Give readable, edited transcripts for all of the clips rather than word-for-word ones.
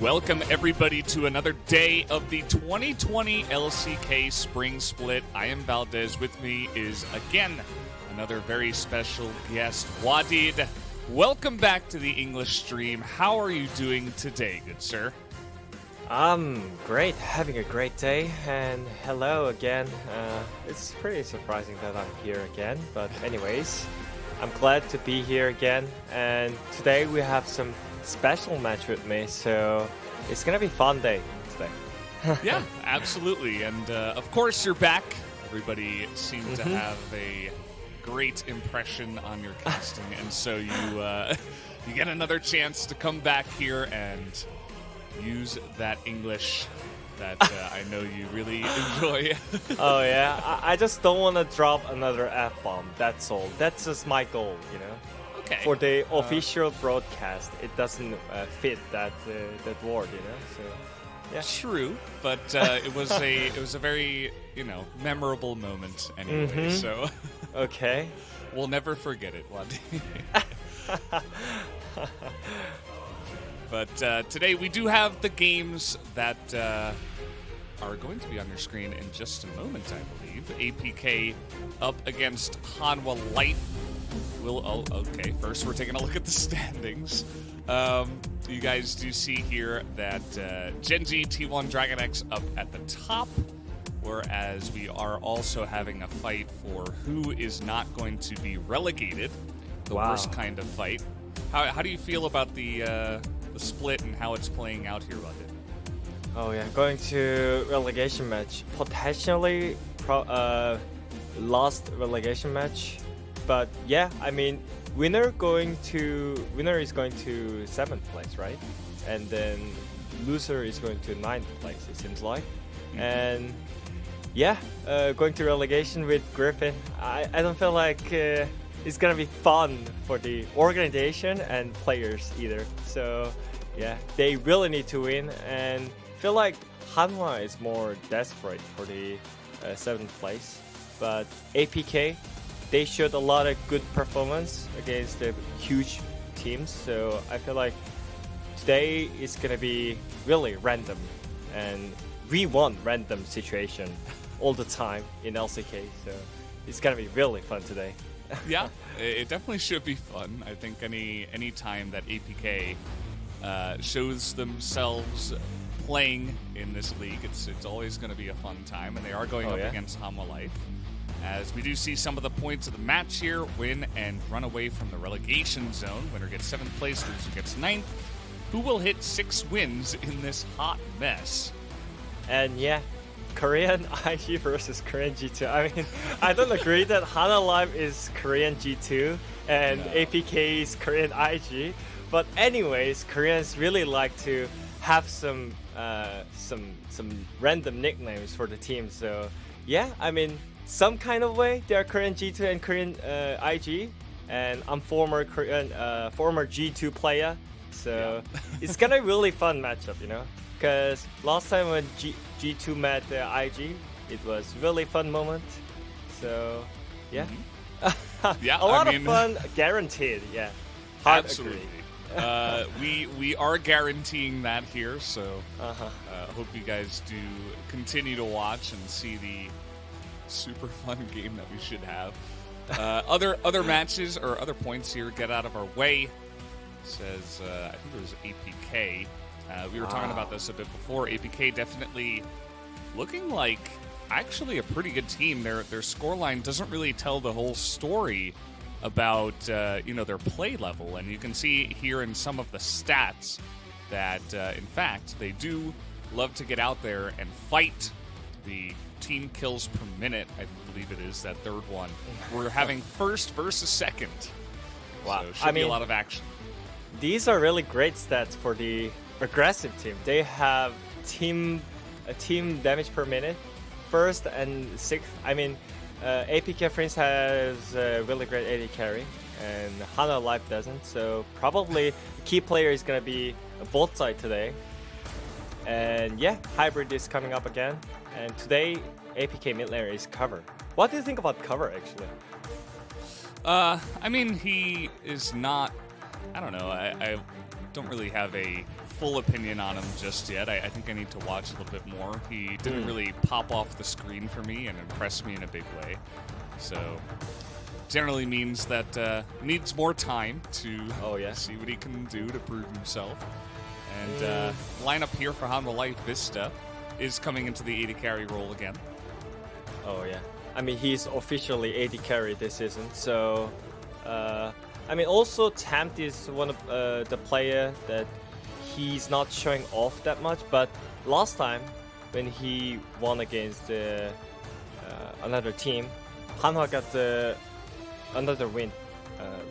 Welcome everybody to another day of the 2020 LCK Spring Split. I am Valdez. With me is again another very special guest, Wadid. Welcome back to the English stream. How are you doing today, good sir? I'm great, having a great day, and hello again. It's pretty surprising that I'm here again, but anyways, I'm glad to be here again, and today we have some special match with me, so it's gonna be a fun day today. Yeah, absolutely, and of course you're back. Everybody seemed to have a great impression on your casting, and so you get another chance to come back here and use that English that I know you really enjoy. Oh yeah, I just don't want to drop another F-bomb, that's all. That's just my goal, you know? Okay. For the official broadcast, it doesn't fit that word, you know? So, yeah. True, but it was a very, memorable moment anyway, so... Okay. We'll never forget it, Wadi. But today we do have the games that are going to be on your screen in just a moment, I believe. APK up against Hanwha Light. Okay, first we're taking a look at the standings. You guys do see here that Genji, T1, Dragon X up at the top, whereas we are also having a fight for who is not going to be relegated. The worst kind of fight. How do you feel about the split and how it's playing out here, London? Oh yeah, going to relegation match. Potentially lost relegation match. But yeah, I mean, winner is going to 7th place, right? And then loser is going to 9th place, it seems like. And yeah, going to relegation with Griffin. I don't feel like it's gonna be fun for the organization and players either. So yeah, they really need to win, and feel like Hanwha is more desperate for the 7th place. But APK, they showed a lot of good performance against the huge teams, so I feel like today is gonna be really random, and we want random situation all the time in LCK, so it's gonna be really fun today. Yeah, it definitely should be fun. I think any time that APK shows themselves playing in this league, it's always going to be a fun time, and they are going up against Hanwha Life. As we do see some of the points of the match here, win and run away from the relegation zone. Winner gets 7th place, loser gets 9th. Who will hit 6 wins in this hot mess? And yeah, Korean IG versus Korean G2. I mean, I don't agree that Hanwha Life is Korean G2 and APK is Korean IG. But anyways, Koreans really like to have some random nicknames for the team. So yeah, I mean, some kind of way they are Korean G2 and Korean IG, and I'm former G2 player. So it's gonna be really fun matchup, you know. Because last time when G2 met IG, it was really fun moment. So yeah, yeah, a lot of fun guaranteed. Yeah, hard absolutely. We are guaranteeing that here, so hope you guys do continue to watch and see the super fun game that we should have. Other matches or other points here, get out of our way. Says I think it was APK. We were talking about this a bit before. APK definitely looking like actually a pretty good team. Their scoreline doesn't really tell the whole story about their play level, and you can see here in some of the stats that in fact they do love to get out there and fight. The team kills per minute, I believe it is that third one. We're having first versus second. Wow, so should be a lot of action. These are really great stats for the aggressive team. They have team damage per minute, 1st and 6th. I mean, APK Prince has a really great AD carry, and Hanwha Life doesn't. So probably the key player is gonna be both sides today. And yeah, Hybrid is coming up again. And today, APK mid laner is Cover. What do you think about Cover, actually? I mean, he is not... I don't know. I don't really have a full opinion on him just yet. I think I need to watch a little bit more. He didn't really pop off the screen for me and impress me in a big way. So generally means that needs more time to see what he can do to prove himself. And lineup here for Hanwha Life, Vista, is coming into the AD carry role again. Oh yeah, I mean he's officially AD carry this season. So I mean also Tamt is one of the player that he's not showing off that much. But last time when he won against another team, Hanwha got another win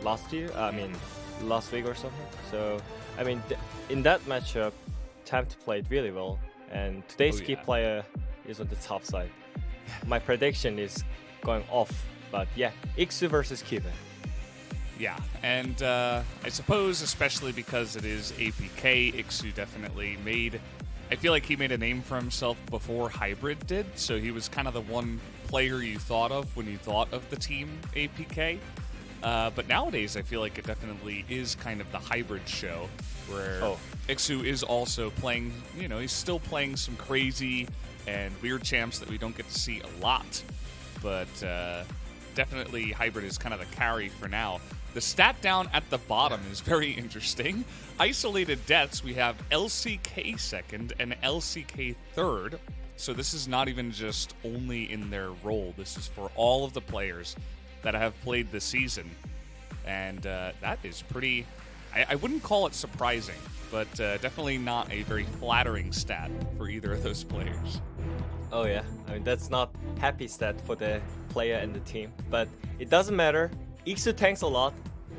last year. I mean last week or something. So I mean in that matchup, Tamt played really well, and today's key player is on the top side. My prediction is going off, but yeah, Iksu versus Cube. Yeah, and I suppose especially because it is APK, Iksu definitely I feel like he made a name for himself before Hybrid did, so he was kind of the one player you thought of when you thought of the team APK. But nowadays, I feel like it definitely is kind of the Hybrid show, where Iksu is also playing, he's still playing some crazy and weird champs that we don't get to see a lot. But definitely Hybrid is kind of the carry for now. The stat down at the bottom is very interesting. Isolated deaths, we have LCK second and LCK third. So this is not even just only in their role. This is for all of the players that have played this season. And that is pretty... I wouldn't call it surprising, but definitely not a very flattering stat for either of those players. Oh yeah, I mean that's not happy stat for the player and the team, but it doesn't matter. Iksu tanks a lot,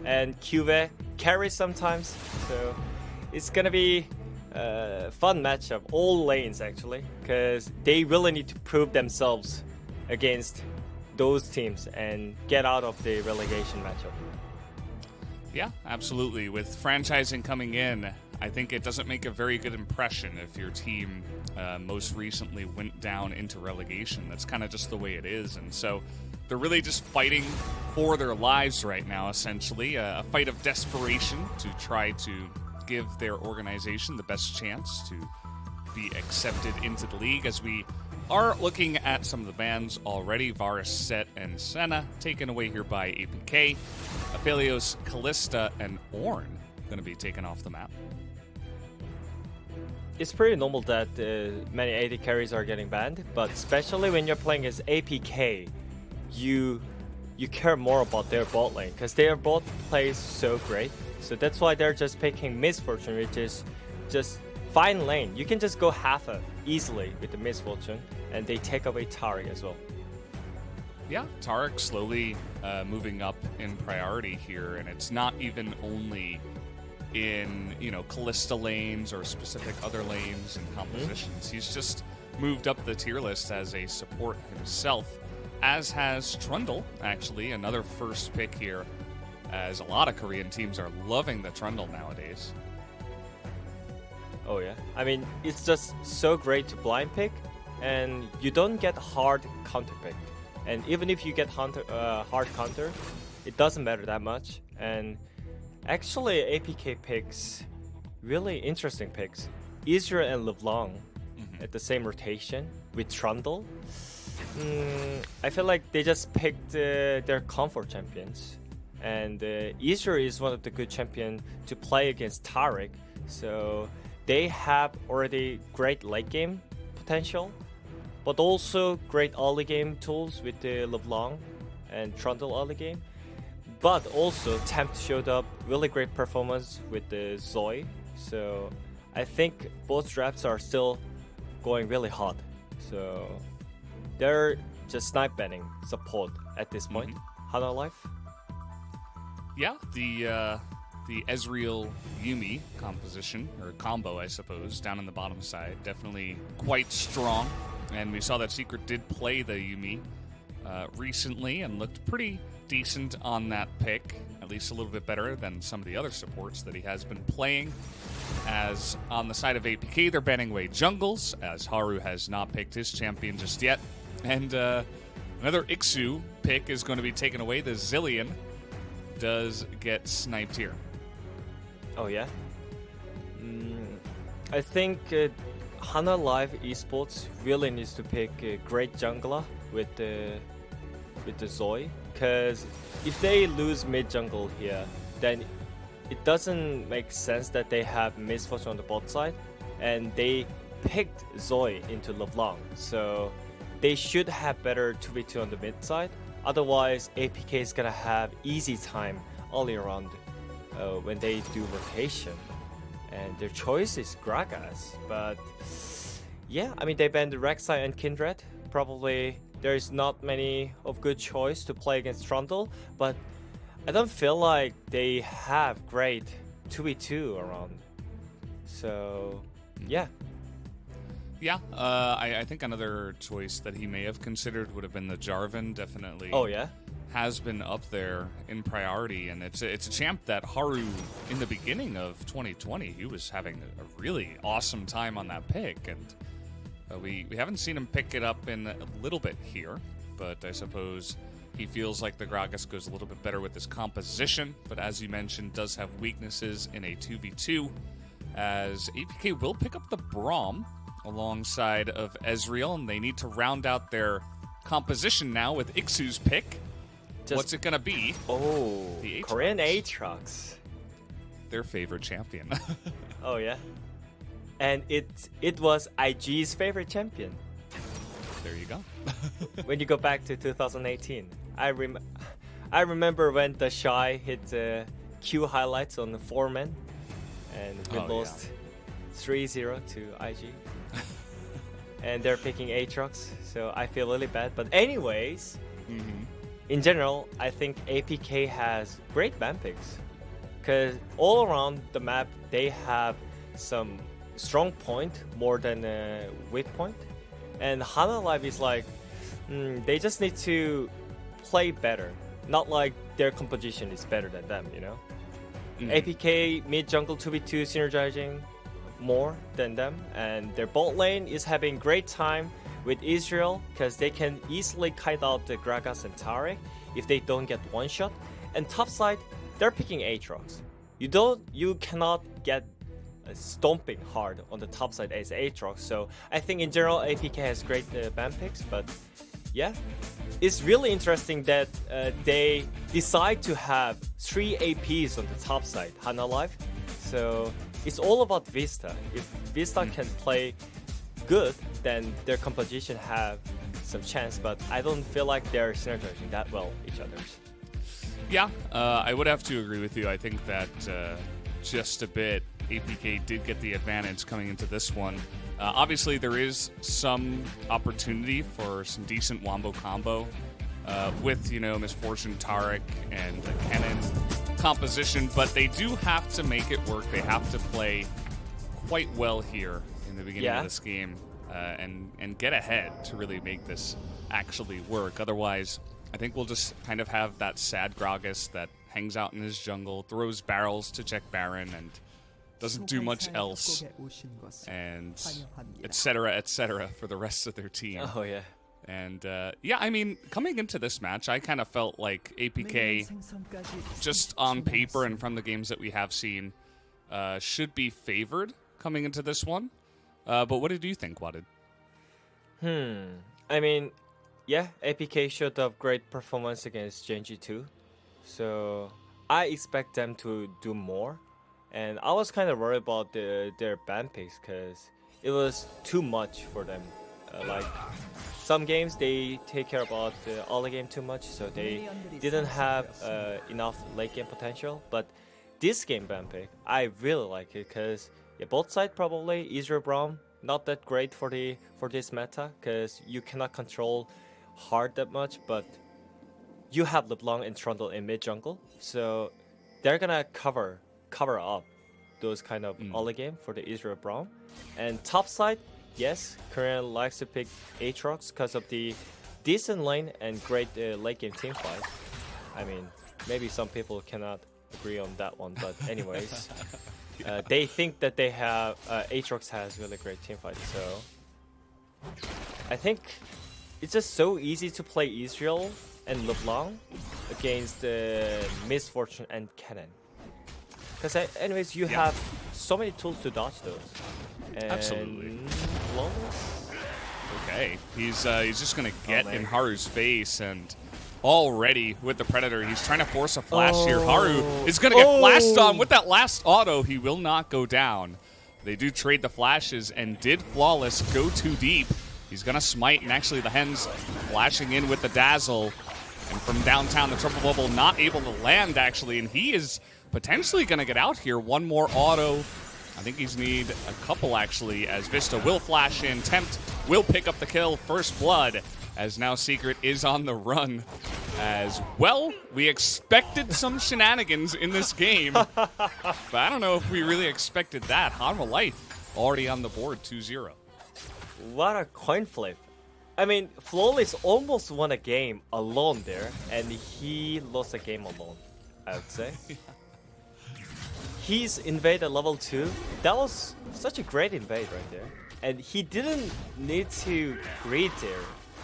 and Cube carries sometimes, so it's gonna be a fun matchup, all lanes actually, because they really need to prove themselves against those teams and get out of the relegation matchup. Yeah, absolutely. With franchising coming in, I think it doesn't make a very good impression if your team most recently went down into relegation. That's kind of just the way it is. And so they're really just fighting for their lives right now, essentially. A fight of desperation to try to give their organization the best chance to be accepted into the league, as we are looking at some of the bans already. Varus, Set, and Senna taken away here by APK. Aphelios, Callista, and Ornn going to be taken off the map. It's pretty normal that many AD carries are getting banned, but especially when you're playing as APK, you care more about their bot lane, because their bot plays so great. So that's why they're just picking Misfortune, which is just fine lane. You can just go half easily with the Misfortune, and they take away Taric as well. Yeah, Taric slowly moving up in priority here, and it's not even only in, Callista lanes or specific other lanes and compositions. He's just moved up the tier list as a support himself, as has Trundle, actually, another first pick here, as a lot of Korean teams are loving the Trundle nowadays. Oh yeah, I mean, it's just so great to blind pick, and you don't get hard counter pick. And even if you get hard counter, it doesn't matter that much. And actually, APK picks really interesting picks. Israel and LeBlanc at the same rotation with Trundle. I feel like they just picked their comfort champions. And Israel is one of the good champions to play against Taric. So they have already great late game potential, but also great early game tools with the LeBlanc and Trundle early game. But also Tamt showed up really great performance with the Zoe. So I think both drafts are still going really hot. So they're just snipe banning support at this point. Hanwha Life? Yeah, the Ezreal Yuumi composition, or combo I suppose, down on the bottom side, definitely quite strong. And we saw that Secret did play the Yuumi recently and looked pretty decent on that pick, at least a little bit better than some of the other supports that he has been playing. As on the side of APK, they're banning away jungles, as Haru has not picked his champion just yet. And another Iksu pick is going to be taken away. The Zillion does get sniped here. Oh yeah? I think Hanwha Live Esports really needs to pick a great jungler with the Zoe, because if they lose mid jungle here, then it doesn't make sense that they have Misfortune on the bot side, and they picked Zoe into LeBlanc, so they should have better 2v2 on the mid side. Otherwise, APK is gonna have easy time all year round when they do rotation. And their choice is Gragas, but yeah, I mean they banned Rek'Sai and Kindred. Probably there is not many of good choice to play against Trundle, but I don't feel like they have great 2v2 around. So yeah. Yeah, I think another choice that he may have considered would have been the Jarvan. Definitely. Oh yeah. Has been up there in priority, and it's a champ that Haru in the beginning of 2020 he was having a really awesome time on that pick, and we haven't seen him pick it up in a little bit here, but I suppose he feels like the Gragas goes a little bit better with his composition, but as you mentioned does have weaknesses in a 2v2, as APK will pick up the Braum alongside of Ezreal, and they need to round out their composition now with Ixu's pick. What's it gonna be? Oh, the Korean Aatrox. Their favorite champion. Oh yeah, and it was IG's favorite champion. There you go. When you go back to 2018, I remember when the Shy hit Q highlights on the 4-man, and we lost 3-0 to IG. And they're picking Aatrox, so I feel really bad. But anyways. In general, I think APK has great ban picks, because all around the map they have some strong point more than a weak point, and Hanwha Live is like they just need to play better, not like their composition is better than them, you know. APK mid jungle 2v2 synergizing more than them, and their bot lane is having great time with Israel, because they can easily kite out the Gragas and Tarek if they don't get one shot. And top side, they're picking Aatrox. You cannot get stomping hard on the top side as Aatrox. So I think in general APK has great ban picks, but yeah, it's really interesting that they decide to have 3 APs on the top side, Hanwha Live. So it's all about Vista. If Vista can play good, then their composition have some chance, but I don't feel like they're synergizing that well each other's. Yeah, I would have to agree with you. I think that just a bit APK did get the advantage coming into this one. Obviously, there is some opportunity for some decent wombo combo with, Misfortune, Tarek, and the Kennen composition, but they do have to make it work. They have to play quite well here in the beginning of this game and get ahead to really make this actually work. Otherwise, I think we'll just kind of have that sad Gragas that hangs out in his jungle, throws barrels to check Baron, and doesn't do much else, and etc. for the rest of their team. Oh yeah. And yeah, I mean, coming into this match, I kind of felt like APK, just on paper and from the games that we have seen, should be favored coming into this one. But what did you think, Wadid? I mean, yeah, APK showed up great performance against Genji too. So I expect them to do more. And I was kind of worried about their ban picks, because it was too much for them. Like, some games they take care about the early game too much, so they didn't have enough late game potential. But this game ban pick, I really like it, because both sides probably Israel Braum not that great for this meta, because you cannot control hard that much, but you have LeBlanc and Trundle in mid jungle, so they're gonna cover up those kind of early game for the Israel Braum. And top side, yes, Korean likes to pick Aatrox because of the decent lane and great late game team fight. I mean, maybe some people cannot agree on that one, but anyways, they think that they have Aatrox has really great team fight. So I think it's just so easy to play Israel and LeBlanc against Misfortune and Kennen. Because anyways, you have so many tools to dodge those. And Absolutely. Flawless. Okay, he's just gonna get in Haru's face, and already with the Predator, he's trying to force a flash here. Haru is gonna get flashed on with that last auto. He will not go down. They do trade the flashes, and did Flawless go too deep? He's gonna smite, and actually the Hens flashing in with the dazzle. And from downtown, the triple bubble not able to land, actually, and he is potentially going to get out here. One more auto. I think he's need a couple, actually, as Vista will flash in. Tempt will pick up the kill. First blood, as now Secret is on the run. As well, we expected some shenanigans in this game, but I don't know if we really expected that. Hanwha Life already on the board, 2-0. What a coin flip. I mean, Flawless almost won a game alone there, and he lost a game alone, I would say. He's invaded level 2. That was such a great invade right there. And he didn't need to greed there,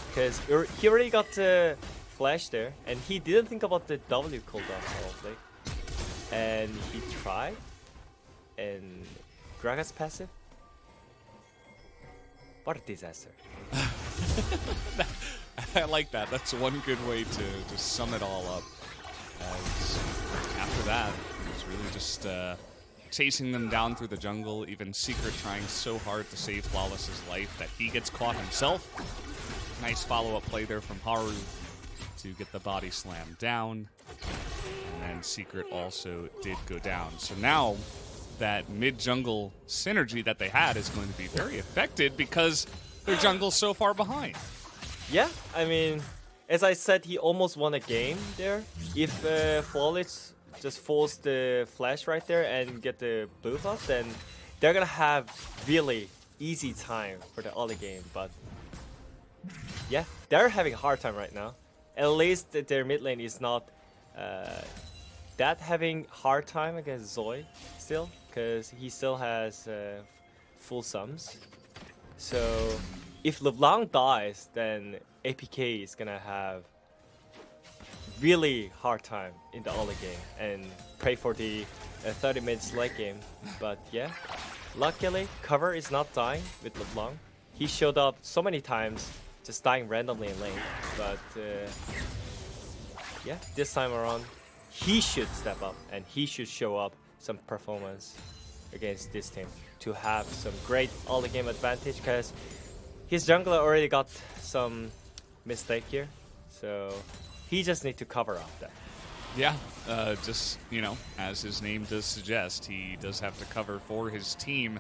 because he already got the flash there, and he didn't think about the W cooldown probably. And he tried, and Graga's passive. What a disaster. I like that. That's one good way to sum it all up. As after that, it was really just chasing them down through the jungle. Even Secret trying so hard to save Flawless's life that he gets caught himself. Nice follow-up play there from Haru to get the body slam down. And then Secret also did go down. So now that mid-jungle synergy that they had is going to be very affected because their jungle's so far behind. Yeah, I mean, as I said, he almost won a game there. If Flawless just force the flash right there and get the blue buff, then they're gonna have really easy time for the early game. But yeah, they're having a hard time right now. At least their mid lane is not that having hard time against Zoe still, because he still has full sums. So if LeBlanc dies, then APK is gonna have really hard time in the early game and pray for the 30 minutes late game. But yeah, luckily cover is not dying with LeBlanc. He showed up so many times just dying randomly in lane. But yeah, this time around he should step up and he should show up some performance against this team to have some great early game advantage, because his jungler already got some mistake here, so he just need to cover up that. Yeah, just, you know, as his name does suggest, he does have to cover for his team,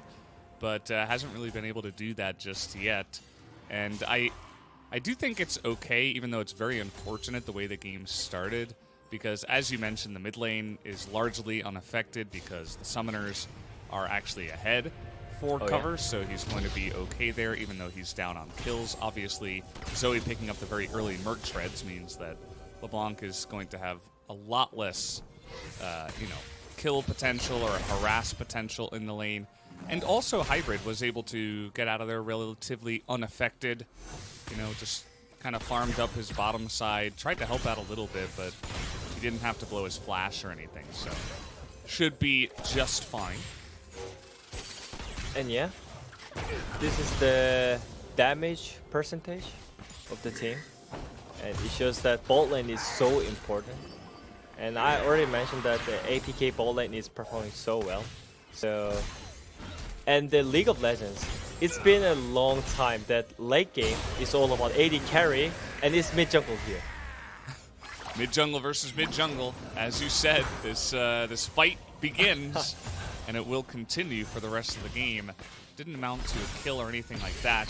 but hasn't really been able to do that just yet. And I do think it's okay, even though it's very unfortunate the way the game started, because as you mentioned, the mid lane is largely unaffected because the summoners are actually ahead for cover, so he's going to be okay there, even though he's down on kills. Obviously, Zoe picking up the very early Merc Treads means that LeBlanc is going to have a lot less, you know, kill potential or harass potential in the lane. And also, Hybrid was able to get out of there relatively unaffected. You know, just kind of farmed up his bottom side, tried to help out a little bit, but he didn't have to blow his flash or anything, so should be just fine. And yeah, this is the damage percentage of the team, and it shows that bot lane is so important. And I already mentioned that the APK bot lane is performing so well. So, and the League of Legends, it's been a long time that late game is all about AD carry, and it's mid jungle here. Mid jungle versus mid jungle, as you said, this fight begins. And it will continue for the rest of the game. Didn't amount to a kill or anything like that.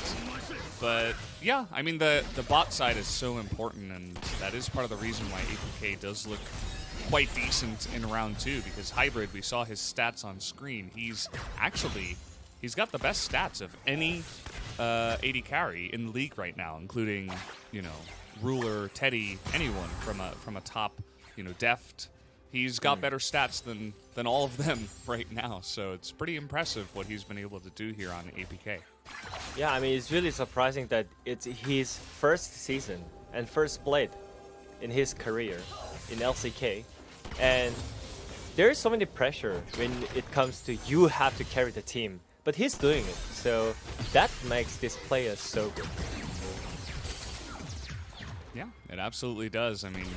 But yeah, I mean, the bot side is so important, and that is part of the reason why APK does look quite decent in round 2, because Hybrid, we saw his stats on screen. He's got the best stats of any AD carry in the league right now, including, you know, Ruler, Teddy, anyone from a top, you know, Deft. He's got better stats than all of them right now, so it's pretty impressive what he's been able to do here on APK. Yeah, I mean, it's really surprising that it's his first season and first blade in his career in LCK, and there's so many pressure when it comes to you have to carry the team, but he's doing it, so that makes this player so good. Yeah, it absolutely does. I mean,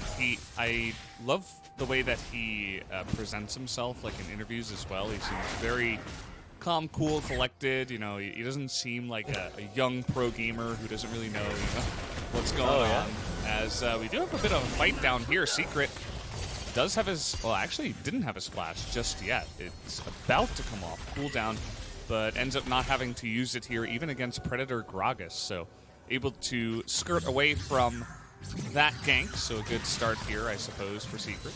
I love the way that he presents himself, like in interviews as well. He seems very calm, cool, collected. You know, he doesn't seem like a young pro gamer who doesn't really know, what's going on. As we do have a bit of a fight down here. Secret does have his, well, actually didn't have his flash just yet. It's about to come off cooldown, but ends up not having to use it here, even against Predator Gragas. So able to skirt away from that gank. So a good start here, I suppose, for Secret.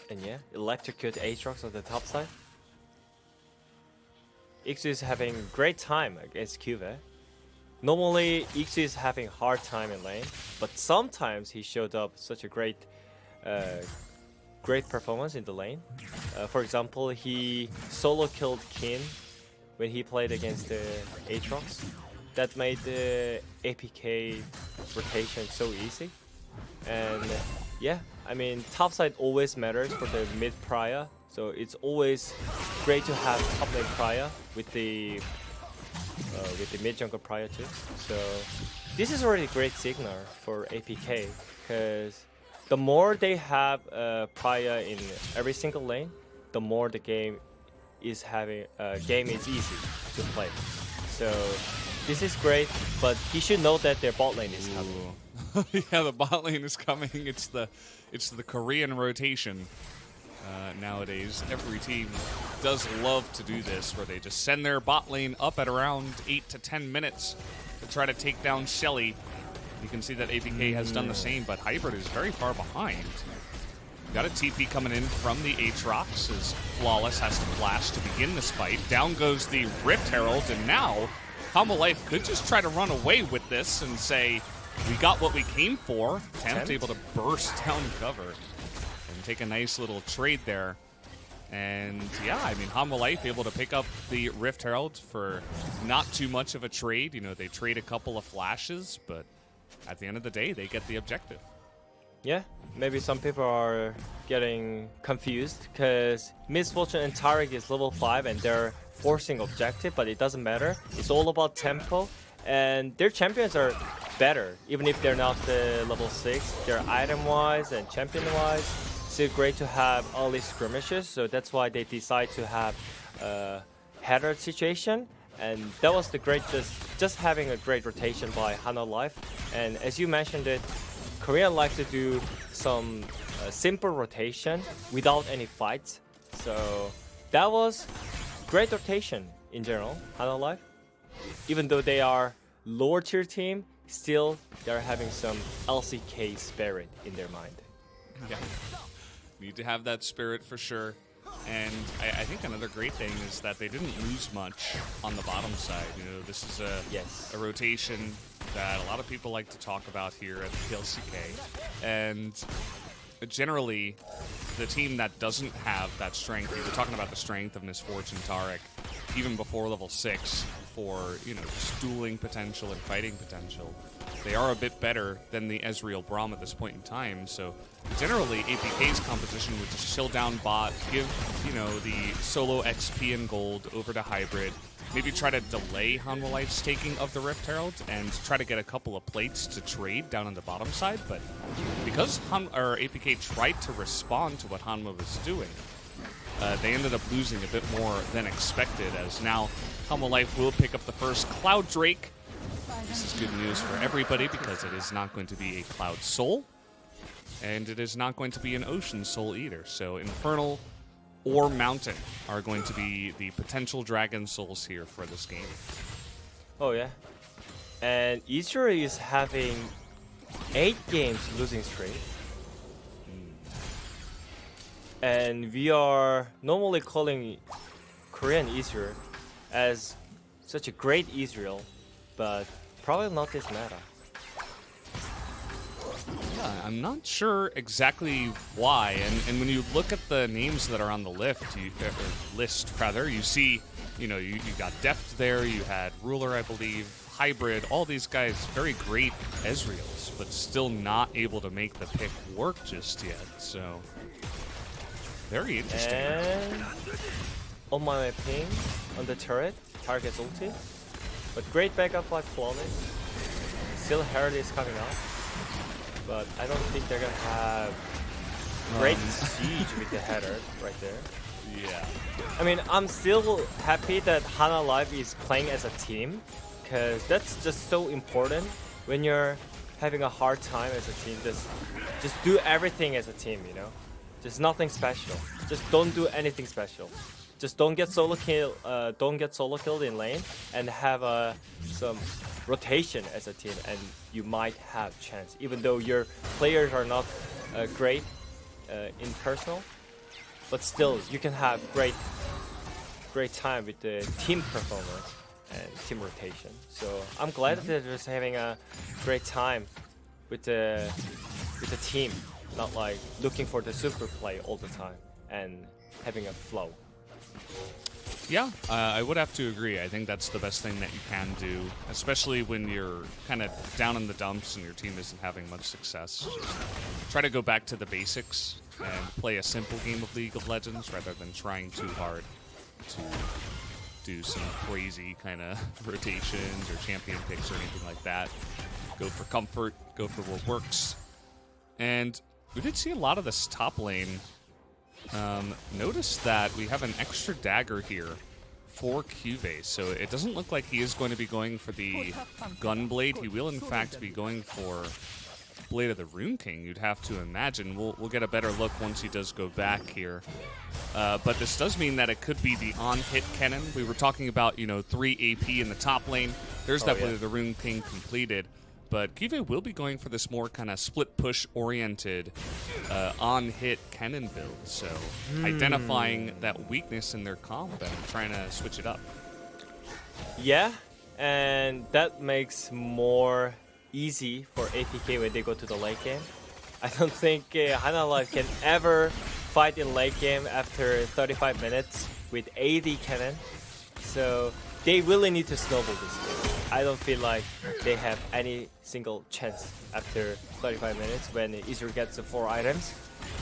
And yeah, electrocute Aatrox on the top side. Ixu is having great time against Cube. Normally, Ixu is having hard time in lane, but sometimes he showed up such a great performance in the lane. For example, he solo killed Kin when he played against the Aatrox. That made the APK rotation so easy. And yeah, I mean, topside always matters for the mid prio, so it's always great to have top lane prio with the mid jungle prio too. So this is already a great signal for APK, because the more they have prio in every single lane, the more the game is easy to play. So this is great, but he should know that their bot lane is coming. Yeah, the bot lane is coming. It's the Korean rotation nowadays. Every team does love to do this, where they just send their bot lane up at around 8 to 10 minutes to try to take down Shelly. You can see that APK has done the same, but Hybrid is very far behind. Got a TP coming in from the Aatrox as Flawless has to flash to begin this fight. Down goes the Rift Herald, and now Hanwha Life could just try to run away with this and say, we got what we came for. Tempt able to burst down cover and take a nice little trade there. And yeah, I mean, Hanwha Life able to pick up the Rift Herald for not too much of a trade. You know, they trade a couple of flashes, but at the end of the day, they get the objective. Yeah, maybe some people are getting confused because Misfortune and Tarek is level 5 and they're forcing objective, but it doesn't matter. It's all about tempo, and their champions are better, even if they're not the level 6. They're item-wise and champion-wise. Still great to have early skirmishes, so that's why they decide to have a header situation. And that was the great, just having a great rotation by Hanwha Life. And as you mentioned it, Korean like to do some simple rotation without any fights. So that was great rotation in general, Hanwha Life. Even though they are lower tier team, still they're having some LCK spirit in their mind. Yeah, need to have that spirit for sure. And I think another great thing is that they didn't lose much on the bottom side. You know, this is a rotation that a lot of people like to talk about here at the LCK. And generally, the team that doesn't have that strength, you're talking about the strength of Misfortune Tarek, even before level 6, for, you know, just dueling potential and fighting potential, they are a bit better than the Ezreal Braum at this point in time. So generally, APK's composition would just chill down bot, give, you know, the solo XP and gold over to Hybrid, maybe try to delay Hanwha Life's taking of the Rift Herald and try to get a couple of plates to trade down on the bottom side. But because APK tried to respond to what Hanwha was doing, they ended up losing a bit more than expected, as now Hanwha Life will pick up the first Cloud Drake. This is good news for everybody because it is not going to be a Cloud Soul, and it is not going to be an Ocean Soul either. So Infernal or Mountain are going to be the potential Dragon Souls here for this game. Oh yeah, and Israel is having 8 games losing streak. And we are normally calling Korean Israel as such a great Israel, but probably not this meta. Yeah, I'm not sure exactly why. And when you look at the names that are on the list, you see, you know, you got Deft there, you had Ruler, I believe, Hybrid, all these guys, very great Ezreals, but still not able to make the pick work just yet. So very interesting. And on my ping on the turret, target's ulti. But great backup by Flawless. Still Herald is coming out. But I don't think they're gonna have great siege with the header right there. Yeah. I mean, I'm still happy that Hanwha Live is playing as a team, because that's just so important when you're having a hard time as a team. Just do everything as a team, you know? Just nothing special. Just don't do anything special. Just don't get solo killed in lane, and have some rotation as a team, and you might have chance. Even though your players are not great in personal, but still you can have great time with the team performance and team rotation. So I'm glad that they're just having a great time with the team, not like looking for the super play all the time and having a flow. Yeah, I would have to agree. I think that's the best thing that you can do, especially when you're kind of down in the dumps and your team isn't having much success. Just try to go back to the basics and play a simple game of League of Legends rather than trying too hard to do some crazy kind of rotations or champion picks or anything like that. Go for comfort, go for what works. And we did see a lot of this top lane. Notice that we have an extra dagger here for Cuvée, so it doesn't look like he is going to be going for the Gunblade. He will in fact be going for Blade of the Rune King, you'd have to imagine. We'll get a better look once he does go back here. But this does mean that it could be the on-hit cannon. We were talking about, 3 AP in the top lane. There's that Blade of the Rune King completed. But Cuvée will be going for this more kind of split push oriented on-hit cannon build. So identifying that weakness in their comp and trying to switch it up. Yeah, and that makes more easy for APK when they go to the late game. I don't think Hanwha Live can ever fight in late game after 35 minutes with AD cannon. So they really need to snowball this game. I don't feel like they have any single chance after 35 minutes when Israel gets the 4 items.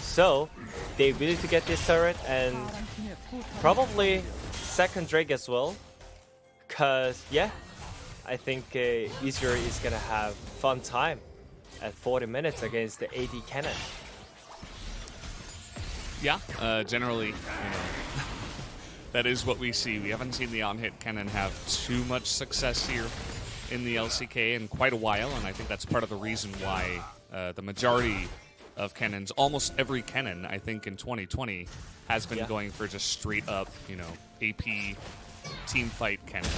So they really need to get this turret and probably second Drake as well. Cause yeah, I think Israel is gonna have fun time at 40 minutes against the AD cannon. Yeah, generally, that is what we see. We haven't seen the on-hit cannon have too much success here in the LCK in quite a while, and I think that's part of the reason why the majority of cannons, almost every cannon, I think in 2020, has been going for just straight up, AP team fight cannon.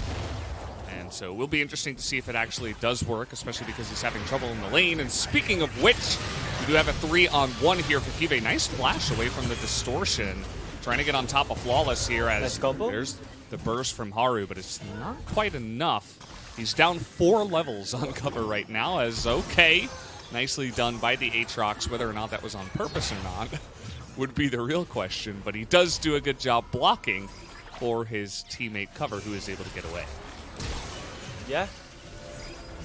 And so it will be interesting to see if it actually does work, especially because he's having trouble in the lane. And speaking of which, we do have a 3-on-1 here for Cuvée. Nice flash away from the distortion. Trying to get on top of Flawless here as there's the burst from Haru, but it's not quite enough. He's down 4 levels on cover right now as okay. Nicely done by the Aatrox. Whether or not that was on purpose or not would be the real question, but he does do a good job blocking for his teammate Cover, who is able to get away. Yeah,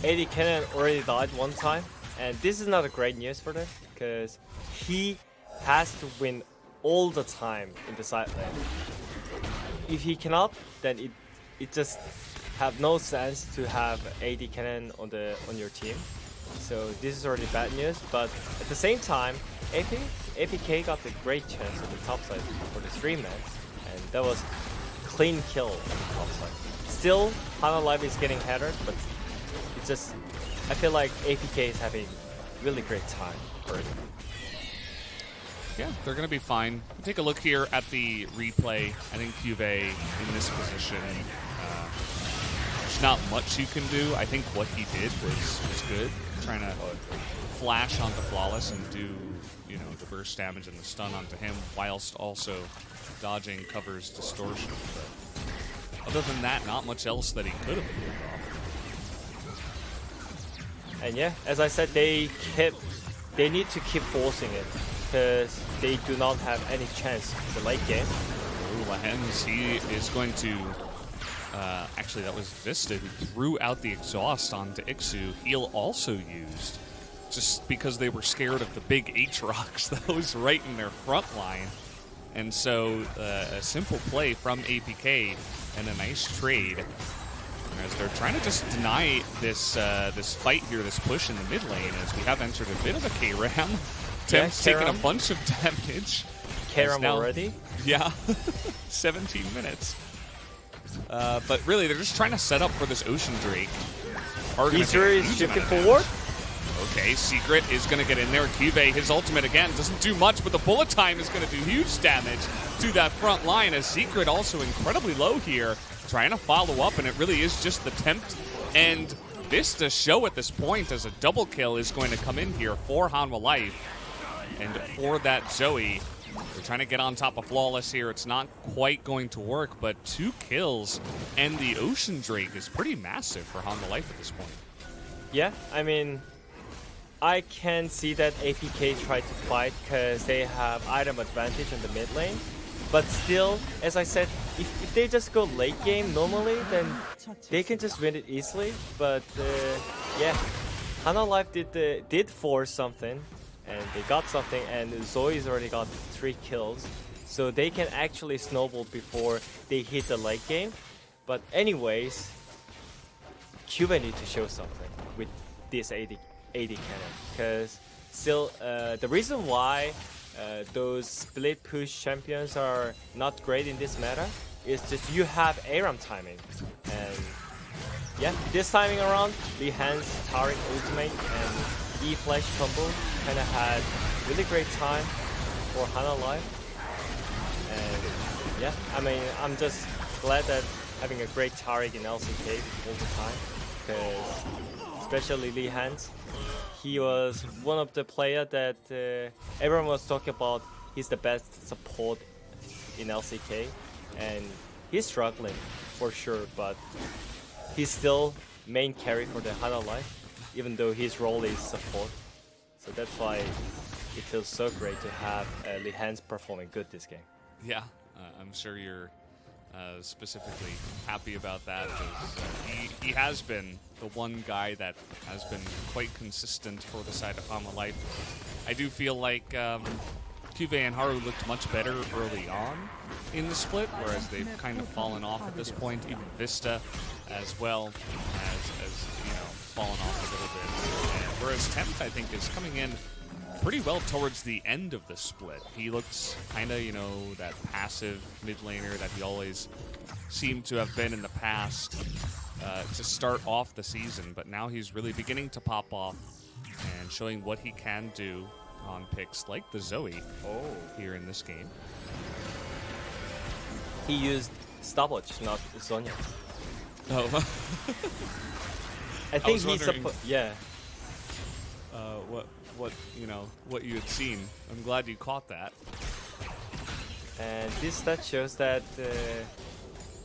AD Cannon already died one time, and this is not a great news for them because he has to win all the time in the side lane. If he cannot, then it just have no sense to have AD Cannon on your team. So this is already bad news, but at the same time, APK got a great chance on the top side for the 3 man, and that was clean kill on the top side. Still, Hanwha Live is getting headed, but it's just, I feel like APK is having really great time already. Yeah, they're going to be fine. Take a look here at the replay. I think Cuvée in this position, there's not much you can do. I think what he did was good. Trying to flash onto Flawless and do, the burst damage and the stun onto him, whilst also dodging Cover's distortion. But other than that, not much else that he could have pulled off. And yeah, as I said, they need to keep forcing it because they do not have any chance in the late game. Ooh, Lahens, he is going to... actually, that was Vista who threw out the exhaust onto Ixu. Heal also used, just because they were scared of the big Aatrox that was right in their front line. And so a simple play from APK and a nice trade as they're trying to just deny this this fight here, this push in the mid lane, as we have entered a bit of a K-Ram. Temp's taking a bunch of damage. K-Ram already? Yeah, 17 minutes. But really, they're just trying to set up for this Ocean Drake. Easter is shifting forward. Okay, Secret is going to get in there. Cuvee, his ultimate again, doesn't do much, but the bullet time is going to do huge damage to that front line, as Secret also incredibly low here, trying to follow up, and it really is just the Tempt and Vista show at this point, as a double kill is going to come in here for Hanwha Life. And for that Zoe, they're trying to get on top of Flawless here. It's not quite going to work, but 2 kills and the Ocean Drake is pretty massive for Hanwha Life at this point. Yeah, I mean, I can see that APK tried to fight because they have item advantage in the mid lane. But still, as I said, if they just go late game normally, then they can just win it easily. But yeah, Hanwha Life did force something, and they got something, and Zoe's already got 3 kills. So they can actually snowball before they hit the late game. But anyways, Cuba need to show something with this 80 cannon, because still the reason why those split push champions are not great in this meta is just you have ARAM timing, and yeah, this timing around Lee Han's Taric ultimate and E flash combo kind of had really great time for Hanwha Life, and yeah, I mean, I'm just glad that having a great Taric in LCK all the time, because especially Lee Han's, he was one of the players that everyone was talking about. He's the best support in LCK, and he's struggling for sure, but he's still main carry for the Hanwha Life, even though his role is support. So that's why it feels so great to have Lee Hans performing good this game. Yeah, I'm sure you're specifically happy about that, because he has been the one guy that has been quite consistent for the side of Hanwha Life. I do feel like Cuvee and Haru looked much better early on in the split, whereas they've kind of fallen off at this point. Even Vista as well has you know, fallen off a little bit. And whereas Tempt, I think, is coming in pretty well towards the end of the split. He looks kind of, you know, that passive mid laner that he always seemed to have been in the past to start off the season, but now he's really beginning to pop off and showing what he can do on picks like the Zoe here in this game. He used Stopwatch, not Sonya. Oh. I think he's yeah. What you had seen. I'm glad you caught that. And this stat shows that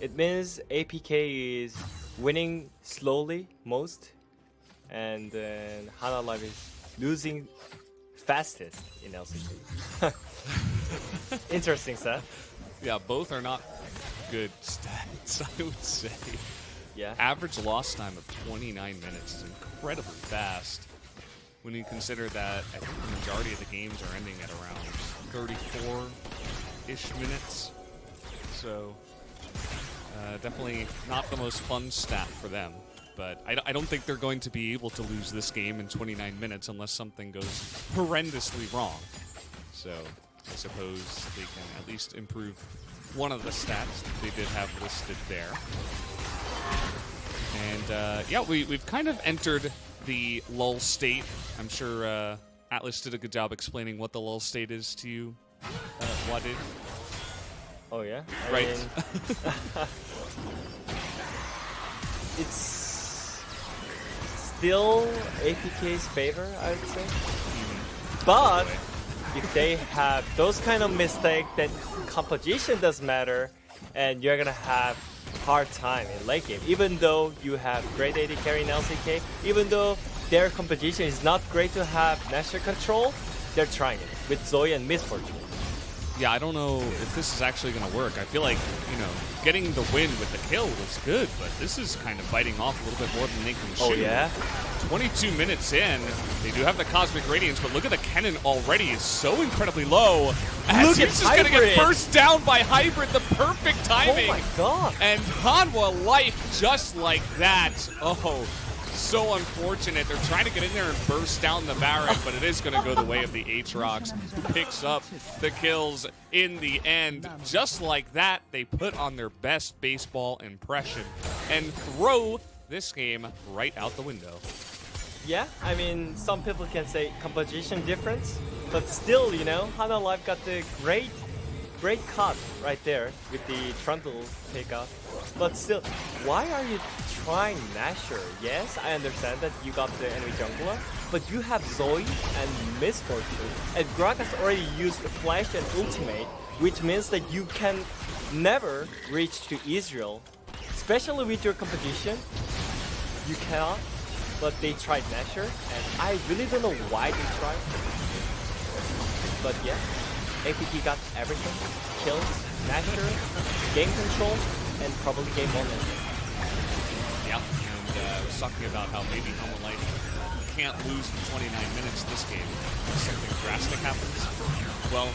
it means APK is winning slowly most, and then Hanwha Life is losing fastest in LCK. Interesting stat. Yeah, both are not good stats, I would say. Yeah. Average loss time of 29 minutes is incredibly fast when you consider that I think the majority of the games are ending at around 34-ish minutes. So definitely not the most fun stat for them. But I don't think they're going to be able to lose this game in 29 minutes unless something goes horrendously wrong. So I suppose they can at least improve one of the stats that they did have listed there. And yeah, we've kind of entered the lull state. I'm sure Atlas did a good job explaining what the lull state is to you. What did? Oh yeah? Right. It's still APK's favor, I would say. But if they have those kind of mistakes, then composition does matter, and you're gonna have hard time in late game. Even though you have great AD carry in LCK, even though their composition is not great to have master control, they're trying it with Zoe and Misfortune. Yeah, I don't know if this is actually going to work. I feel like, you know, getting the win with the kill was good, but this is kind of biting off a little bit more than they can shoot. Oh, yeah? 22 minutes in, they do have the Cosmic Radiance, but look at the cannon already is so incredibly low. As he's just going to get burst down by Hybrid, the perfect timing. Oh my god. And Hanwha life just like that. Oh, so unfortunate. They're trying to get in there and burst down the Baron, but it is going to go the way of the Aatrox, who picks up the kills in the end. Just like that, they put on their best baseball impression and throw this game right out the window. Yeah, I mean, some people can say composition difference, but still, you know, Hanwha Life got the great cut right there with the Trundle takeout. But still, why are you trying Nashor? Yes, I understand that you got the enemy jungler, but you have Zoe and Misfortune, and Gragas already used Flash and Ultimate, which means that you can never reach to Israel, especially with your competition. You cannot, but they tried Nashor, and I really don't know why they tried. But yeah, APK got everything, kills, Nashor, game control, and probably game moment. Yeah, and I was talking about how maybe Hanwha Life can't lose in 29 minutes this game. Something drastic happens. Well,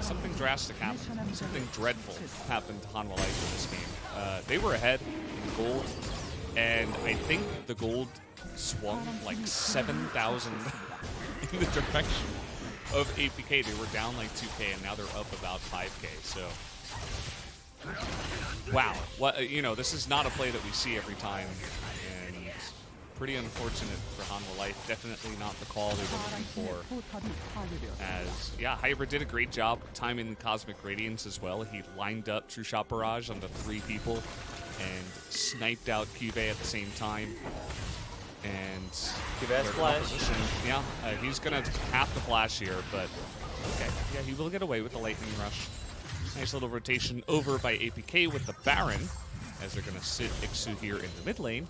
something drastic happened. Something dreadful happened to Hanwha Life in this game. They were ahead in gold, and I think the gold swung like 7,000 in the direction of APK. They were down like 2K, and now they're up about 5K. So, wow. What, you know, this is not a play that we see every time, and pretty unfortunate for Hanwha Life. Definitely not the call they were looking for. As, yeah, Hybrid did a great job timing the Cosmic Radiance as well. He lined up True Shot Barrage onto 3 people and sniped out Cuvée at the same time. And Cuvé's flash. Yeah, he's gonna have to flash here, but okay. Yeah, he will get away with the Lightning Rush. Nice little rotation over by APK with the Baron, as they're gonna sit Ixu here in the mid lane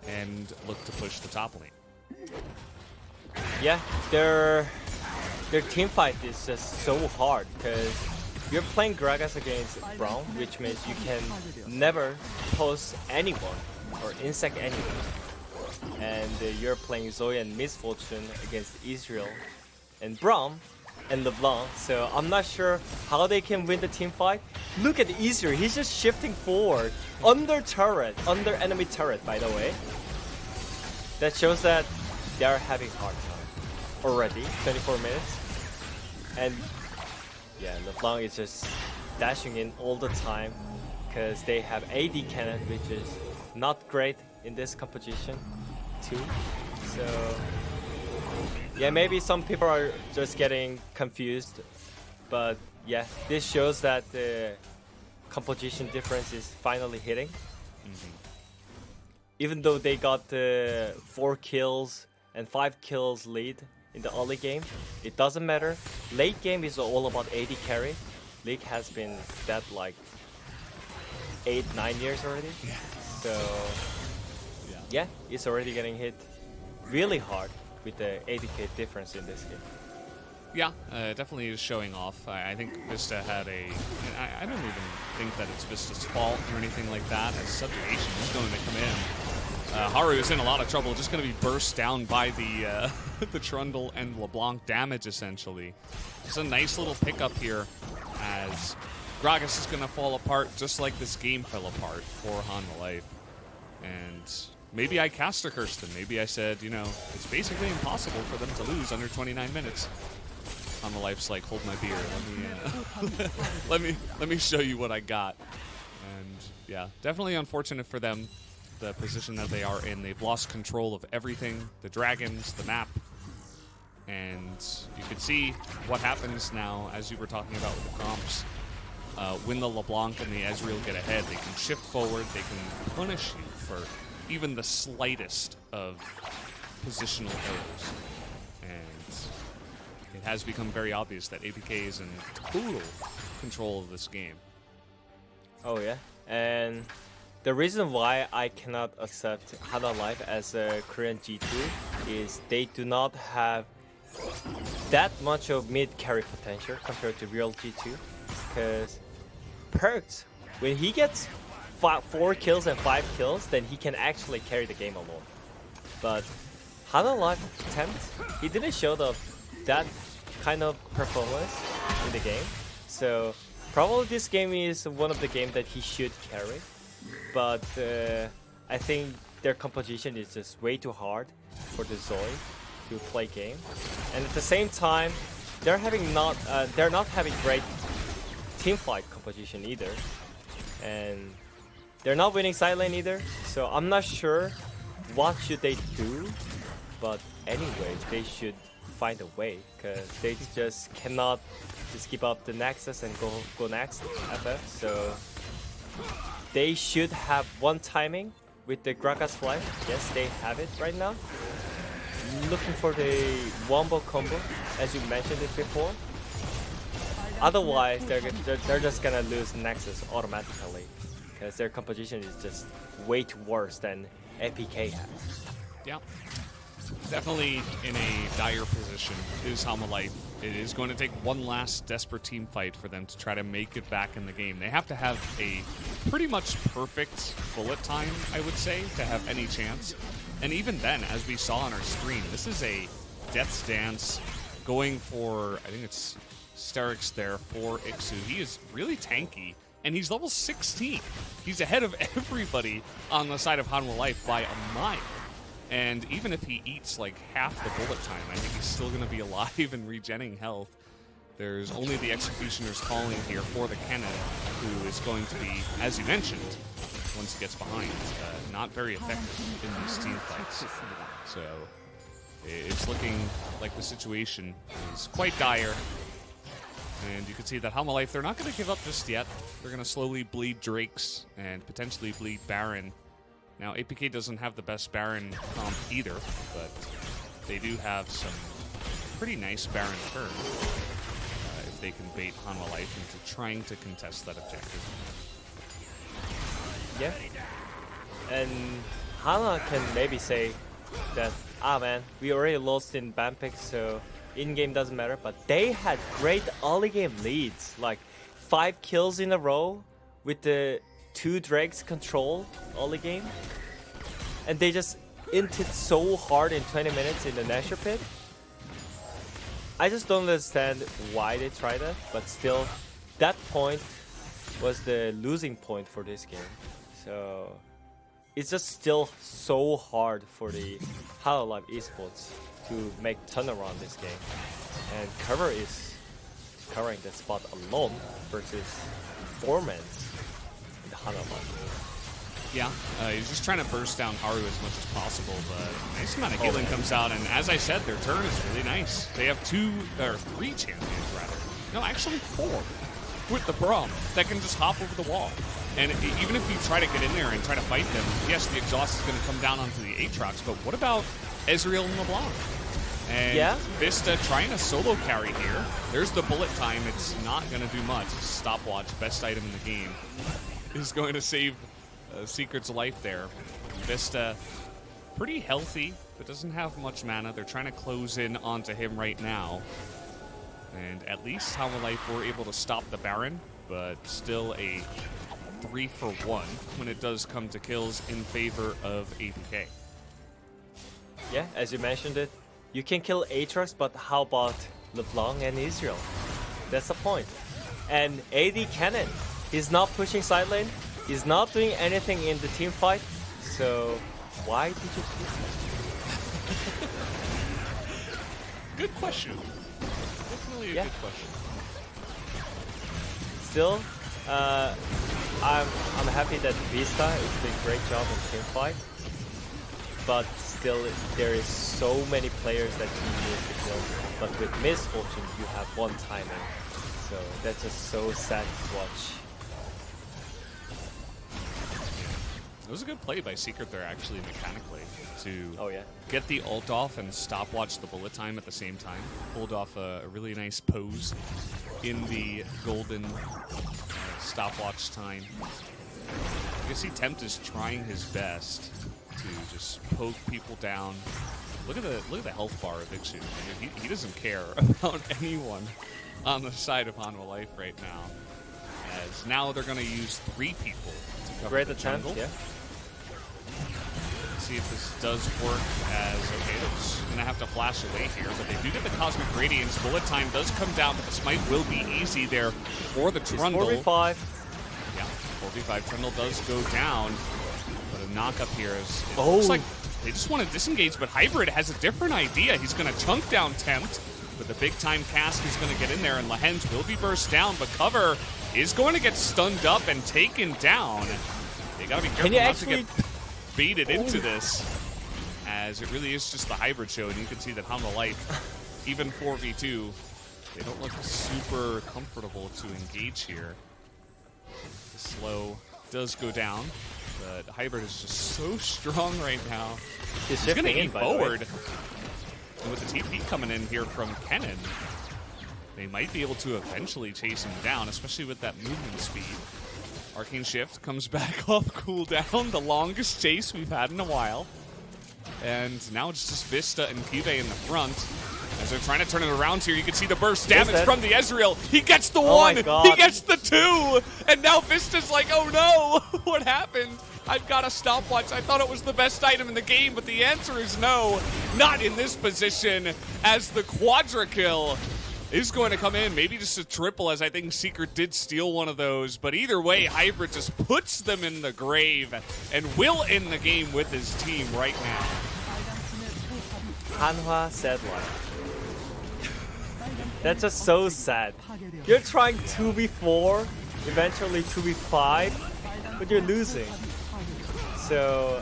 and look to push the top lane. Yeah, their team fight is just so hard because you're playing Gragas against Braum, which means you can never post anyone or insect anyone. And you're playing Zoe and Misfortune against Israel and Braum and LeBlanc, so I'm not sure how they can win the team fight. Look at Israel, he's just shifting forward under turret, under enemy turret, by the way. That shows that they are having hard time already, 24 minutes. And yeah, LeBlanc is just dashing in all the time because they have AD cannon, which is not great in this competition too. So yeah, maybe some people are just getting confused, but yeah, this shows that the composition difference is finally hitting. Even though they got 4 kills and 5 kills lead in the early game, it doesn't matter. Late game is all about AD carry. League has been that like 8-9 years already. So yeah, it's already getting hit really hard with the APK difference in this game. Yeah, definitely is showing off. I think Vista had a... I don't even think that it's Vista's fault or anything like that, as Subjugation is going to come in. Haru is in a lot of trouble, just going to be burst down by the the Trundle and LeBlanc damage, essentially. It's a nice little pickup here, as Gragas is going to fall apart just like this game fell apart for Hanwha Life. And maybe I cast a Kirsten. Maybe I said, you know, it's basically impossible for them to lose under 29 minutes. Hanwha Life's like, hold my beer. Let me show you what I got. And yeah, definitely unfortunate for them, the position that they are in. They've lost control of everything, the dragons, the map. And you can see what happens now, as you were talking about with the comps. When the LeBlanc and the Ezreal get ahead, they can shift forward, they can punish you for even the slightest of positional errors. And it has become very obvious that APK is in total control of this game. Oh yeah, and the reason why I cannot accept Hanwha Life as a Korean G2 is they do not have that much of mid carry potential compared to real G2. because Perks, when he gets 4 kills and 5 kills, then he can actually carry the game alone. But Hanwha attempt, he didn't show that kind of performance in the game. So probably this game is one of the games that he should carry. But I think their composition is just way too hard for the Zoe to play game. And at the same time, they're not having great team fight composition either. And they're not winning side lane either. So I'm not sure what should they do. But anyway, they should find a way, because they just cannot just keep up the Nexus and go next FF. So they should have one timing with the Graka's Flash. Yes, they have it right now. Looking for the wombo combo, as you mentioned it before. Otherwise, they're just gonna lose Nexus automatically, because their composition is just way too worse than APK has. Yeah. Definitely in a dire position is Hanwha. It is going to take one last desperate team fight for them to try to make it back in the game. They have to have a pretty much perfect bullet time, I would say, to have any chance. And even then, as we saw on our screen, this is a Death's Dance going for, I think it's Sterix there for Ixu. He is really tanky, and he's level 16. He's ahead of everybody on the side of Hanwha by a mile. And even if he eats like half the bullet time, I think he's still going to be alive and regenning health. There's only the Executioner's calling here for the Kennen, who is going to be, as you mentioned, once he gets behind, not very effective in these team fights. So it's looking like the situation is quite dire. And you can see that Hanwha, they're not going to give up just yet. They're going to slowly bleed Drakes and potentially bleed Baron. Now, APK doesn't have the best Baron comp either, but they do have some pretty nice Baron turn if they can bait Hanwha into trying to contest that objective. Yeah. And Hanwha can maybe say that, man, we already lost in Banpick, so in-game doesn't matter, but they had great early game leads, like 5 kills in a row with the 2 Drakes control early game, and they just inted so hard in 20 minutes in the Nashor pit. I just don't understand why they tried that, but still, that point was the losing point for this game. So it's just still so hard for the Hanwha Esports to make turnaround this game, and Cover is covering that spot alone versus 4 men. Yeah, he's just trying to burst down Haru as much as possible, but a nice amount of healing comes out, and as I said, their turn is really nice. They have 3 champions, rather. No, actually 4, with the Braum, that can just hop over the wall. And even if you try to get in there and try to fight them, yes, the exhaust is going to come down onto the Aatrox, but what about Ezreal and LeBlanc? And Vista trying to solo carry here. There's the bullet time. It's not going to do much. Stopwatch, best item in the game, is going to save Secret's life there. Vista, pretty healthy, but doesn't have much mana. They're trying to close in onto him right now. And at least Hanwha were able to stop the Baron, but still a 3-for-1 when it does come to kills in favor of APK. Yeah, as you mentioned it, you can kill Aatrox, but how about LeBlanc and Israel? That's the point. And AD Kennen, he's not pushing side lane, he's not doing anything in the team fight, so why did you do that? Good question. Definitely a good question. Still, I'm happy that Vista is doing a great job in team fight, but still there is so many players that you need to kill. But with Misfortune, you have one timing, so that's just so sad to watch. It was a good play by Secret there, actually, mechanically, to get the ult off and stopwatch the bullet time at the same time. Pulled off a really nice pose in the golden stopwatch time. You can see Tempt is trying his best to just poke people down. Look at the health bar of Ixu. He doesn't care about anyone on the side of Hanwha right now. as now they're going to use 3 people to cover Great the attempt, jungle. yeah. See if this does work as, okay, they're just going to have to flash away here, but they do get the Cosmic Radiance. Bullet time does come down, but the smite will be easy there for the Trundle. 4v5. Yeah, 4v5. Trundle does go down, but a knock-up here is, it Oh. looks like they just want to disengage, but Hybrid has a different idea. He's going to chunk down Tempt, but the big-time cask is going to get in there, and Lehens will be burst down, but Cover is going to get stunned up and taken down. They got to be careful not to get baited into this, as it really is just the Hybrid show, and you can see that Hanwha Life, even 4v2, they don't look super comfortable to engage here. The slow does go down, but Hybrid is just so strong right now. He's going to aim by forward. And with the TP coming in here from Kennen, they might be able to eventually chase him down, especially with that movement speed. Arcane Shift comes back off cooldown, the longest chase we've had in a while. And now it's just Vista and Pive in the front. As they're trying to turn it around here, you can see the burst damage from the Ezreal. He gets the 1, he gets the 2, and now Vista's like, oh no, what happened? I've got a stopwatch. I thought it was the best item in the game, but the answer is no, not in this position, as the quadra kill is going to come in. Maybe just a triple, as I think Secret did steal one of those. But either way, Hybrid just puts them in the grave and will end the game with his team right now. Hanwha sad life. That's just so sad. You're trying 2v4, eventually 2v5, but you're losing. So,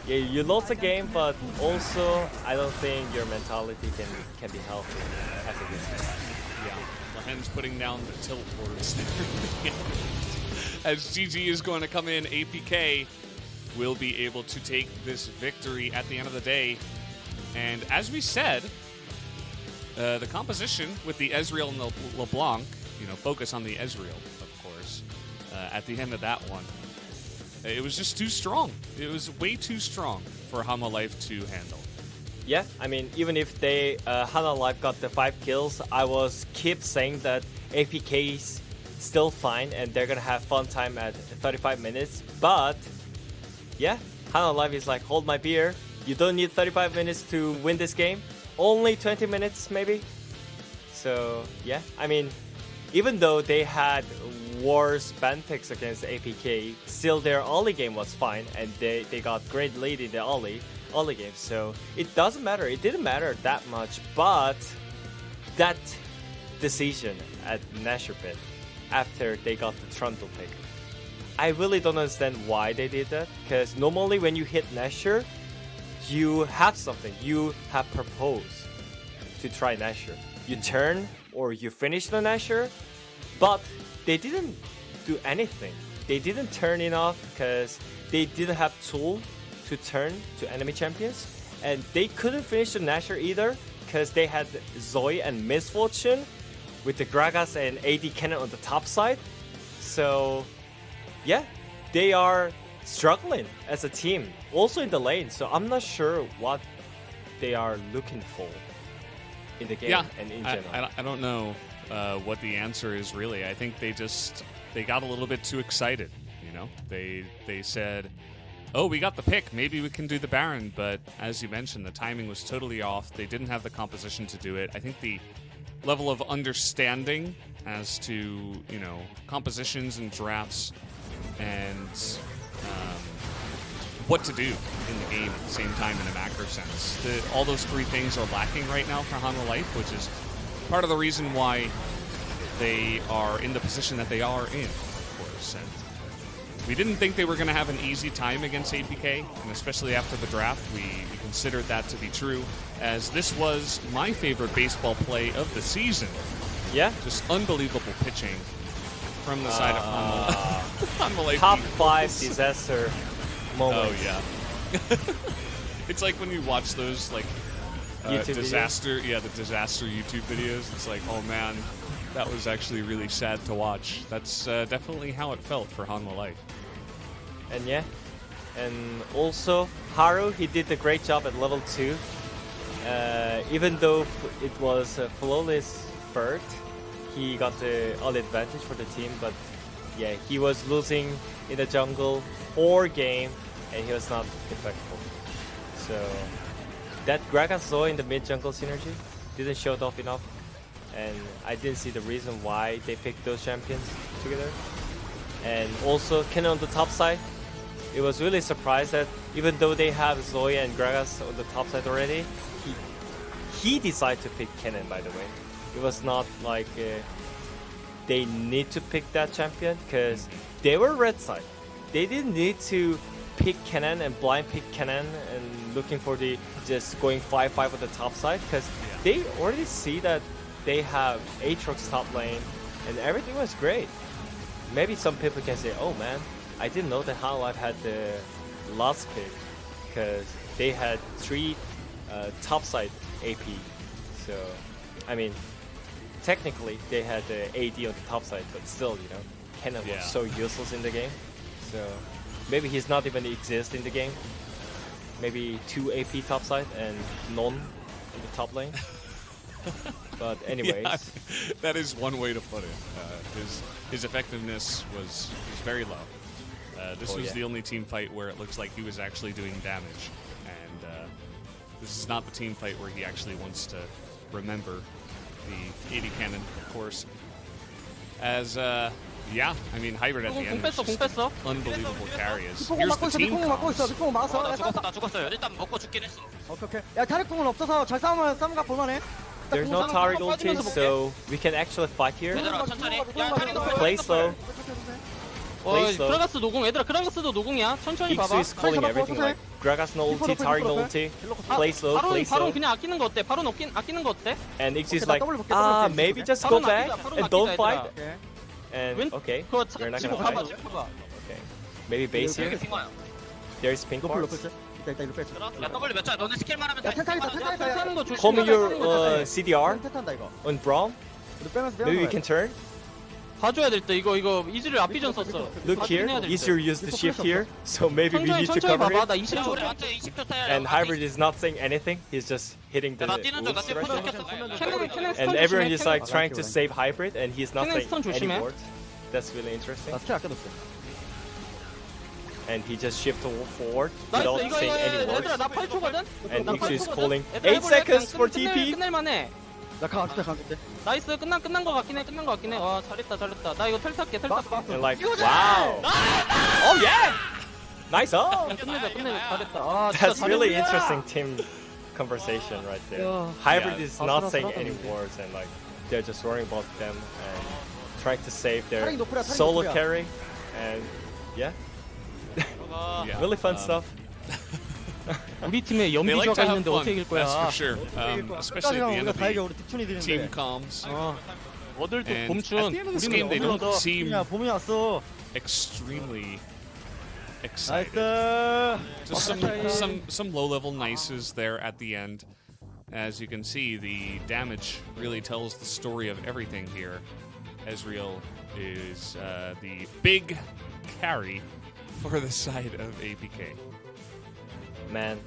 yeah, you lost the game, but also I don't think your mentality can be healthy after this. Yeah, Lehens putting down the tilt words there. As GG is going to come in, APK will be able to take this victory at the end of the day. And as we said, the composition with the Ezreal and the LeBlanc, focus on the Ezreal, of course, at the end of that one. It was just too strong. It was way too strong for Hanwha Life to handle. Yeah, I mean, even if they Hanwha Life got the 5 kills, I was keep saying that APK's still fine and they're gonna have fun time at 35 minutes. But yeah, Hanwha Life is like, hold my beer. You don't need 35 minutes to win this game. Only 20 minutes maybe. So yeah, I mean, even though they had worse ban picks against APK, still their Ollie game was fine, and they got great lead in the Ollie game. So it doesn't matter. It didn't matter that much, but that decision at Nashor Pit after they got the Trundle pick, I really don't understand why they did that. Because normally when you hit Nashor, you have something. You have proposed to try Nashor. You turn or you finish the Nashor, but they didn't do anything. They didn't turn it off because they didn't have tool to turn to enemy champions, and they couldn't finish the Nashor either because they had Zoe and Misfortune with the Gragas and AD Cannon on the top side. So yeah, they are struggling as a team, also in the lane. So I'm not sure what they are looking for in the game and in general. I don't know what the answer is really. I think they got a little bit too excited. They said, oh, we got the pick, maybe we can do the Baron. But as you mentioned, the timing was totally off. They didn't have the composition to do it. I think the level of understanding as to compositions and drafts and what to do in the game at the same time in a macro sense. All those 3 things are lacking right now for Hanwha Life, which is part of the reason why they are in the position that they are in, of course. And we didn't think they were going to have an easy time against APK, and especially after the draft, we considered that to be true, as this was my favorite baseball play of the season. Yeah. Just unbelievable pitching from the side of Hanwha Life. Top 5 disaster moments. Oh, yeah. It's like when you watch those, like, disaster, the disaster YouTube videos. It's like, oh man, that was actually really sad to watch. That's definitely how it felt for Hanwha Life. And yeah, and also Haru, he did a great job at level 2. Even though it was a flawless bird, he got the early advantage for the team, but yeah, he was losing in the jungle whole game, and he was not effective. So that Gragas Zoe in the mid jungle synergy didn't show it off enough, and I didn't see the reason why they picked those champions together. And also Kennen on the top side, it was really surprised that even though they have Zoe and Gragas on the top side already, he decided to pick Kennen, by the way. It was not like they need to pick that champion, because they were red side. They didn't need to pick Kennen and blind pick Kennen and looking for the just going 5-5 on the top side, because they already see that they have Aatrox top lane and everything was great. Maybe some people can say, oh man, I didn't know that Hanwha had the last pick, because they had 3 top side AP. So, I mean, technically they had the AD on the top side, but still, you know, Kennen was so useless in the game. So maybe he's not even exist in the game. Maybe 2 AP top side and none in the top lane. But anyways, that is one way to put it. His effectiveness was very low. This was the only team fight where it looks like he was actually doing damage, and this is not the team fight where he actually wants to remember the AD cannon, of course. As yeah, I mean, Hybrid at the end is just unbelievable carries. Here's the team comms. 나 죽었어요. 일단 먹고 죽긴 했어. 오케이. 야, 타릭궁은 없어서 잘 싸우면 싸움각 볼만해. there's no Taric ulti, so we can actually fight here. 얘들아 천천히. 야 타릭 Play slow. Play slow. 그라가스 노공. 얘들아 그라가스도 노공이야. 천천히 Iksu 봐봐. is calling everything like Gragas no ulti, Taric no ulti. Play slow, play slow. 바로 그냥 아끼는 거 어때? 바로 아끼는 거 어때? And Iksu is like, maybe just go back and don't fight. And okay, 그거 you're not 치고 gonna 가봐. fight. 치고 가. Okay, maybe base here. There's pink parts. 이따 이거 빼줘. 야 W 몇 자? 너네 스킬만 하면 야, 돼. 하는 거 조심해. Call me your CDR 탄다 이거. on Braum. 우리 빼면서 Maybe we can turn. 봐줘야 될 때 이거 이즈를 앞비전 썼어. Look here, Easier used the shift here, so maybe we need to 천천히 cover 봐봐. it. 나 야 20초. 우리 한테 20초 타야. And Hybrid is not saying anything. He's just hitting the 나 뛰는 중. 나 wolves 뛰는 right 중. there. 캐넨 And 스턴 everyone 조심해. is like trying to save Hybrid, and he's not Kennen saying stun any 조심해. words. That's really interesting. 나 스킬 아껴뒀어. And he just shifted forward 나이스 without 이거 saying any 얘들아 words. 나 8초거든? And 나 Iksu is 8초거든? calling 얘들아 8 seconds for 그냥 TP. 끝낼만해. 나 강할게. 나이스 끝난 거 같긴 해. 와 잘했다. 나 이거 텔 탈게. And like, wow. Oh yeah. Nice. Oh. 끝내자. 잘했다. 아 진짜 That's really 잘했다. interesting team conversation right there. Yeah. Hybrid Yeah. is not saying any words, and like they're just worrying about them and trying to save their 타릭 높으랴, 타릭 solo 높으랴. carry. And yeah, Yeah, really fun stuff. 우리 팀에 They like to 연비주가 have 있는데 fun, 어떻게 이길 거야? that's for sure. Especially at the end 우리가 of 다 이겨 the 우리 특훈이들인데. team comms. 어들도 And 봄춘. at the end of this game, they don't seem 야, 봄이 왔어. extremely excited. 나이스. Just some low-level nices there at the end. As you can see, the damage really tells the story of everything here. Ezreal is the big carry for the side of APK. Man,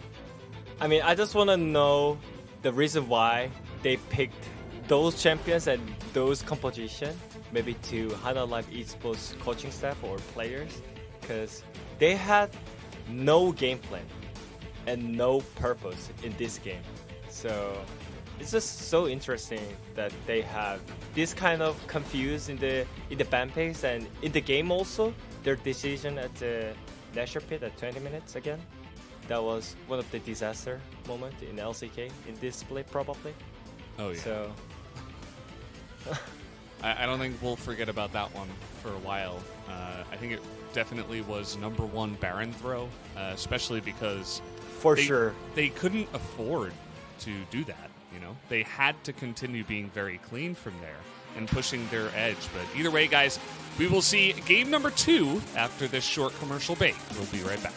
I mean, I just want to know the reason why they picked those champions and those composition, maybe to Hanwha Live Esports coaching staff or players, because they had no game plan and no purpose in this game. So it's just so interesting that they have this kind of confused in the ban pace and in the game also. Their decision at the Nashor pit at 20 minutes again. That was one of the disaster moment in LCK in this split probably. Oh yeah. So I don't think we'll forget about that one for a while. I think it definitely was #1 Baron throw, especially because for sure they couldn't afford to do that. You know, they had to continue being very clean from there and pushing their edge. But either way, guys, we will see game #2 after this short commercial break. We'll be right back.